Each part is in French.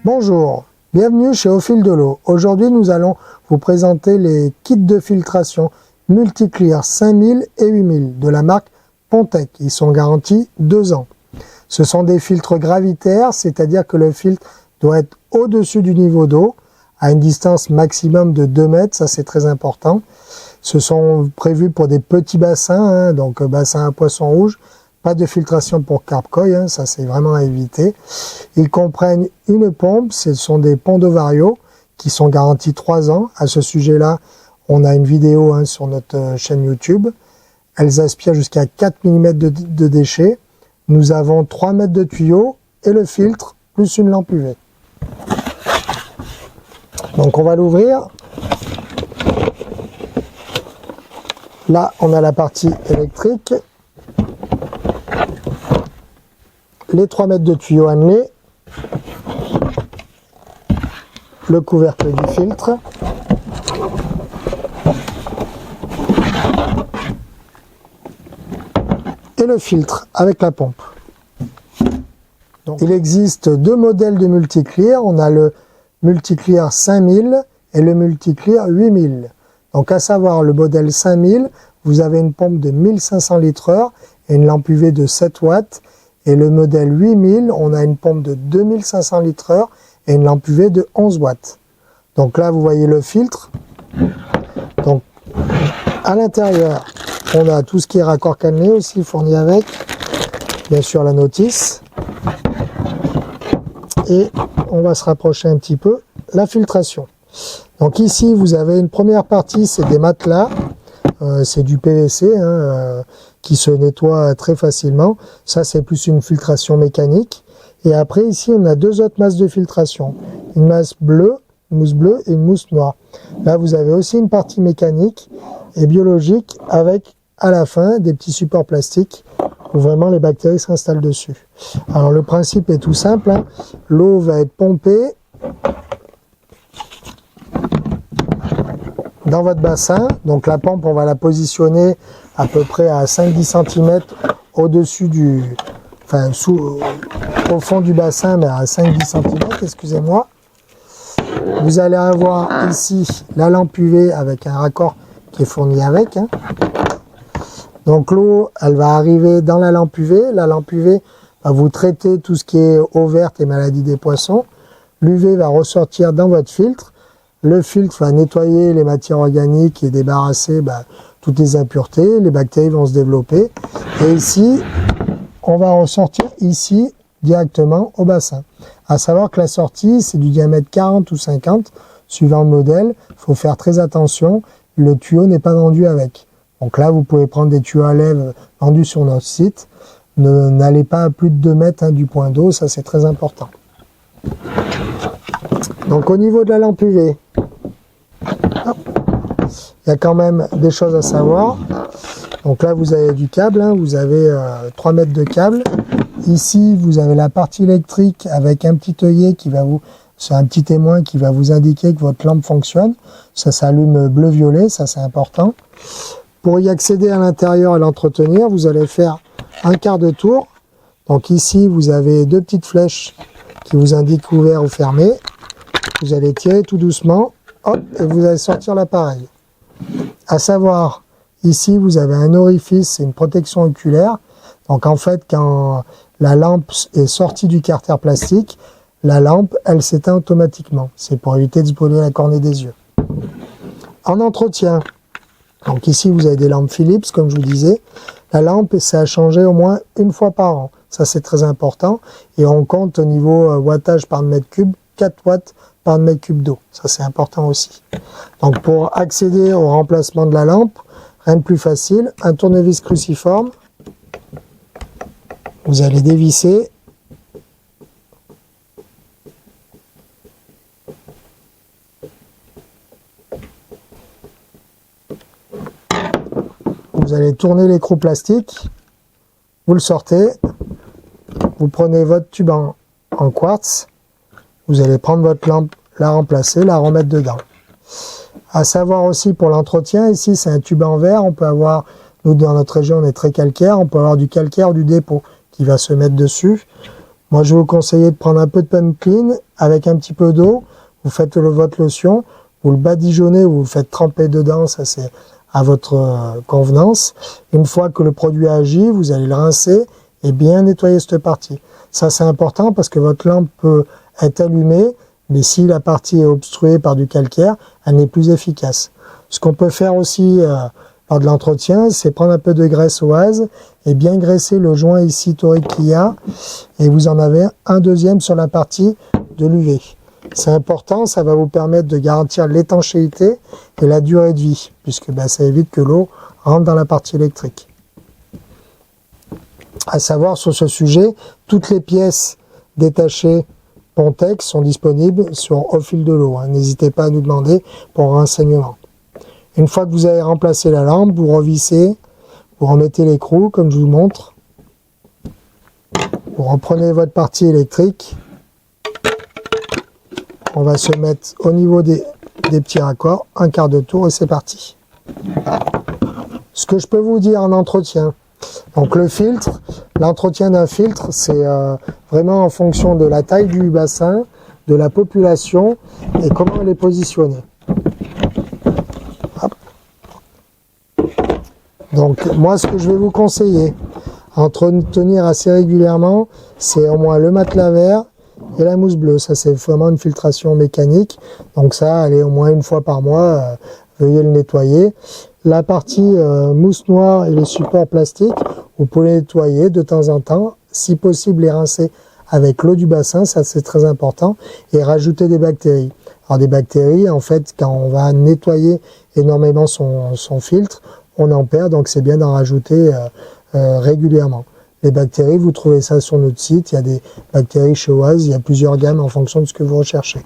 Bonjour, bienvenue chez Au Fil de l'eau. Aujourd'hui, nous allons vous présenter les kits de filtration Multiclear 5000 et 8000 de la marque Pontec. Ils sont garantis 2 ans. Ce sont des filtres gravitaires, c'est-à-dire que le filtre doit être au-dessus du niveau d'eau, à une distance maximum de 2 mètres, ça c'est très important. Ce sont prévus pour des petits bassins, donc bassin à poisson rouge. Pas de filtration pour carp koi, ça c'est vraiment à éviter. Ils comprennent une pompe, ce sont des Pondo Vario qui sont garantis 3 ans. À ce sujet-là, on a une vidéo sur notre chaîne YouTube. Elles aspirent jusqu'à 4 mm de déchets. Nous avons 3 mètres de tuyau et le filtre, plus une lampe UV. Donc on va l'ouvrir. Là, on a la partie électrique. Les 3 mètres de tuyau annelés, le couvercle du filtre, et le filtre avec la pompe. Donc, il existe 2 modèles de Multiclear, on a le Multiclear 5000 et le Multiclear 8000. Donc à savoir le modèle 5000, vous avez une pompe de 1500 litres/heure et une lampe UV de 7 watts. Et le modèle 8000, on a une pompe de 2500 litres/heure et une lampe UV de 11 watts. Donc là, vous voyez le filtre. Donc, à l'intérieur, on a tout ce qui est raccord cannelé aussi fourni avec. Bien sûr, la notice. Et on va se rapprocher un petit peu. La filtration. Donc ici, vous avez une première partie, c'est des matelas. C'est du PVC qui se nettoie très facilement. Ça, c'est plus une filtration mécanique. Et après, ici, on a 2 autres masses de filtration. Une masse bleue, une mousse bleue et une mousse noire. Là, vous avez aussi une partie mécanique et biologique avec, à la fin, des petits supports plastiques où vraiment les bactéries s'installent dessus. Alors, le principe est tout simple. L'eau va être pompée dans votre bassin. Donc la pompe, on va la positionner à peu près à 5-10 cm au-dessus du... Enfin, au fond du bassin, mais à 5-10 cm, excusez-moi. Vous allez avoir ici la lampe UV avec un raccord qui est fourni avec. Donc l'eau, elle va arriver dans la lampe UV. La lampe UV va vous traiter tout ce qui est eau verte et maladie des poissons. L'UV va ressortir dans votre filtre. Le filtre va nettoyer les matières organiques et débarrasser toutes les impuretés. Les bactéries vont se développer. Et ici, on va ressortir ici directement au bassin. À savoir que la sortie, c'est du diamètre 40 ou 50, suivant le modèle. Il faut faire très attention. Le tuyau n'est pas vendu avec. Donc là, vous pouvez prendre des tuyaux à lèvres vendus sur notre site. N'allez pas à plus de 2 mètres du point d'eau. Ça, c'est très important. Donc au niveau de la lampe UV, il y a quand même des choses à savoir. Donc là, vous avez du câble, vous avez 3 mètres de câble. Ici, vous avez la partie électrique avec un petit œillet qui va vous... C'est un petit témoin qui va vous indiquer que votre lampe fonctionne. Ça s'allume bleu-violet, ça c'est important. Pour y accéder à l'intérieur et l'entretenir, vous allez faire un quart de tour. Donc ici, vous avez 2 petites flèches qui vous indiquent ouvert ou fermé. Vous allez tirer tout doucement, hop, et vous allez sortir l'appareil. À savoir, ici, vous avez un orifice, c'est une protection oculaire. Donc en fait, quand la lampe est sortie du carter plastique, la lampe, elle s'éteint automatiquement. C'est pour éviter de se brûler la cornée des yeux. En entretien, donc ici, vous avez des lampes Philips, comme je vous disais. La lampe, c'est à changer au moins 1 fois par an. Ça, c'est très important. Et on compte au niveau wattage par mètre cube, 4 watts par mètre cube d'eau. Ça, c'est important aussi. Donc, pour accéder au remplacement de la lampe, rien de plus facile. Un tournevis cruciforme. Vous allez dévisser. Vous allez tourner l'écrou plastique. Vous le sortez. Vous prenez votre tube en quartz. Vous allez prendre votre lampe, la remplacer, la remettre dedans. À savoir aussi pour l'entretien, ici c'est un tube en verre. On peut avoir, nous dans notre région on est très calcaire, on peut avoir du calcaire ou du dépôt qui va se mettre dessus. Moi, je vais vous conseiller de prendre un peu de Pump Clean avec un petit peu d'eau. Vous faites votre lotion, vous le badigeonnez ou vous le faites tremper dedans, ça c'est à votre convenance. Une fois que le produit a agi, vous allez le rincer et bien nettoyer cette partie. Ça c'est important parce que votre lampe peut être allumée, mais si la partie est obstruée par du calcaire, elle n'est plus efficace. Ce qu'on peut faire aussi lors de l'entretien, c'est prendre un peu de graisse oise et bien graisser le joint ici torique qu'il y a, et vous en avez un deuxième sur la partie de l'UV. C'est important, ça va vous permettre de garantir l'étanchéité et la durée de vie, puisque ça évite que l'eau rentre dans la partie électrique. À savoir sur ce sujet, toutes les pièces détachées Pontex sont disponibles sur Au Fil de l'eau. N'hésitez pas à nous demander pour un renseignement. Une fois que vous avez remplacé la lampe, vous revissez, vous remettez l'écrou comme je vous montre. Vous reprenez votre partie électrique. On va se mettre au niveau des petits raccords, un quart de tour et c'est parti. Ce que je peux vous dire en entretien, donc le filtre, l'entretien d'un filtre, c'est vraiment en fonction de la taille du bassin, de la population et comment elle est positionnée. Hop. Donc moi, ce que je vais vous conseiller, entretenir assez régulièrement, c'est au moins le matelas vert et la mousse bleue. Ça, c'est vraiment une filtration mécanique. Donc ça, allez, au moins une fois par mois, veuillez le nettoyer. La partie mousse noire et les supports plastiques, vous pouvez les nettoyer de temps en temps. Si possible, les rincer avec l'eau du bassin, ça c'est très important. Et rajouter des bactéries. Alors des bactéries, en fait, quand on va nettoyer énormément son filtre, on en perd. Donc c'est bien d'en rajouter régulièrement. Les bactéries, vous trouvez ça sur notre site. Il y a des bactéries chez Oise, il y a plusieurs gammes en fonction de ce que vous recherchez.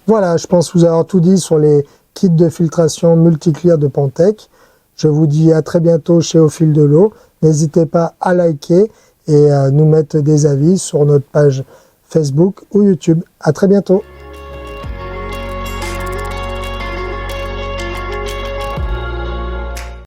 Voilà, je pense vous avoir tout dit sur les kits de filtration multiclear de Pontex. Je vous dis à très bientôt chez Au Fil de l'eau. N'hésitez pas à liker et à nous mettre des avis sur notre page Facebook ou YouTube. À très bientôt.